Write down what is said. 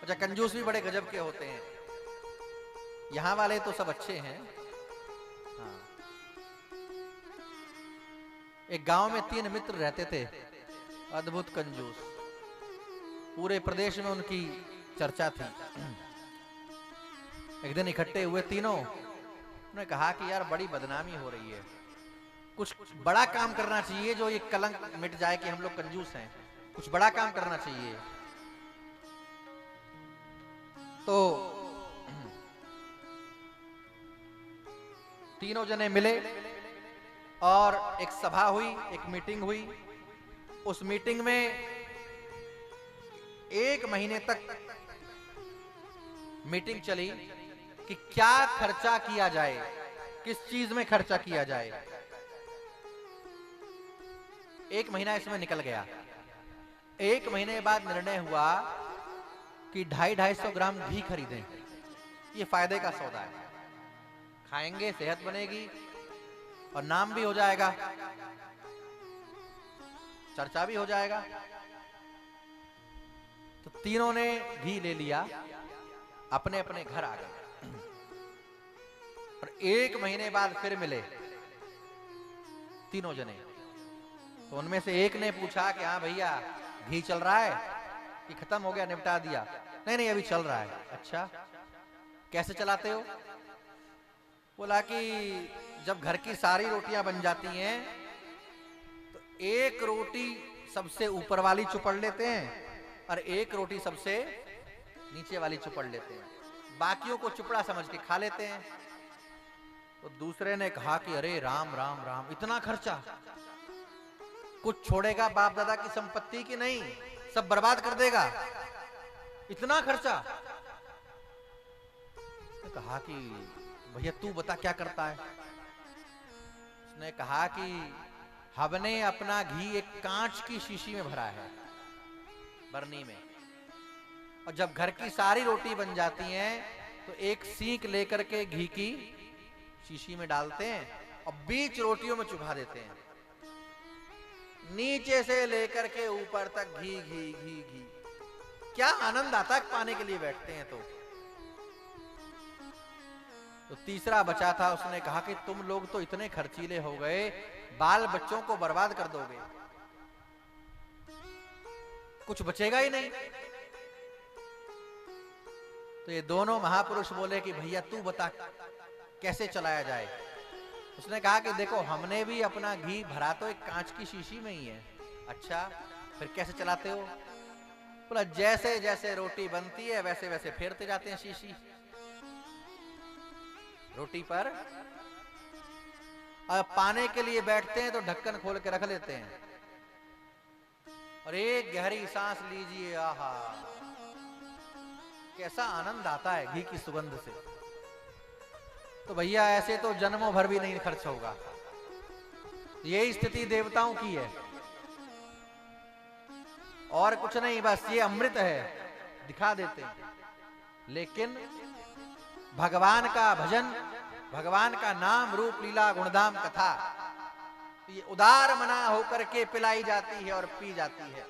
अच्छा, कंजूस भी बड़े गजब के होते हैं। यहां वाले तो सब अच्छे हैं। हाँ। एक गांव में 3 मित्र रहते थे, अद्भुत कंजूस। पूरे प्रदेश में उनकी चर्चा थी। एक दिन इकट्ठे हुए तीनों, उन्होंने कहा कि यार बड़ी बदनामी हो रही है, कुछ बड़ा काम करना चाहिए जो ये कलंक मिट जाए कि हम लोग कंजूस हैं। कुछ बड़ा काम करना चाहिए। तो तीनों जने मिले और एक सभा हुई, एक मीटिंग हुई। उस मीटिंग में 1 महीने तक मीटिंग चली कि क्या खर्चा किया जाए, किस चीज में खर्चा किया जाए। 1 महीना इसमें निकल गया। 1 महीने बाद निर्णय हुआ कि 250-250 ग्राम घी खरीदें। ये फायदे का सौदा है, खाएंगे सेहत बनेगी और नाम भी हो जाएगा, चर्चा भी हो जाएगा। तो तीनों ने घी ले लिया, अपने अपने घर आ गए। और 1 महीने बाद फिर मिले तीनों जने। तो उनमें से एक ने पूछा कि हाँ भैया, घी चल रहा है कि खत्म हो गया, निपटा दिया? नहीं नहीं, अभी चल रहा है। अच्छा, कैसे चलाते हो? बोला कि जब घर की सारी रोटियां बन जाती हैं तो एक रोटी सबसे ऊपर वाली चुपड़ लेते हैं और एक रोटी सबसे नीचे वाली चुपड़ लेते हैं, बाकियों को चुपड़ा समझ के खा लेते हैं। तो दूसरे ने कहा कि अरे राम राम राम, इतना खर्चा? कुछ छोड़ेगा बाप दादा की संपत्ति की नहीं, सब बर्बाद कर देगा, इतना खर्चा? तो कहा कि भैया तू बता क्या करता है? उसने कहा कि हमने अपना घी एक कांच की शीशी में भरा है, बरनी में, और जब घर की सारी रोटी बन जाती हैं तो एक सींक लेकर के घी की शीशी में डालते हैं और बीच रोटियों में चुभा देते हैं। नीचे से लेकर के ऊपर तक घी घी घी घी। क्या आनंद आता है पाने के लिए बैठते हैं। तो तीसरा बचा था, उसने कहा कि तुम लोग तो इतने खर्चीले हो गए, बाल बच्चों को बर्बाद कर दोगे, कुछ बचेगा ही नहीं। तो ये दोनों महापुरुष बोले कि भैया तू बता कैसे चलाया जाए। उसने कहा कि देखो, हमने भी अपना घी भरा तो एक कांच की शीशी में ही है। अच्छा, फिर कैसे चलाते हो? बोला जैसे जैसे रोटी बनती है वैसे वैसे फेरते जाते हैं शीशी रोटी पर। अब पाने के लिए बैठते हैं तो ढक्कन खोल के रख लेते हैं और एक गहरी सांस लीजिए, आहा कैसा आनंद आता है घी की सुगंध से। तो भैया ऐसे तो जन्मों भर भी नहीं खर्च होगा। यही स्थिति देवताओं की है और कुछ नहीं, बस ये अमृत है, दिखा देते हैं। लेकिन भगवान का भजन, भगवान का नाम रूप लीला गुणधाम कथा, ये उदार मना होकर के पिलाई जाती है और पी जाती है।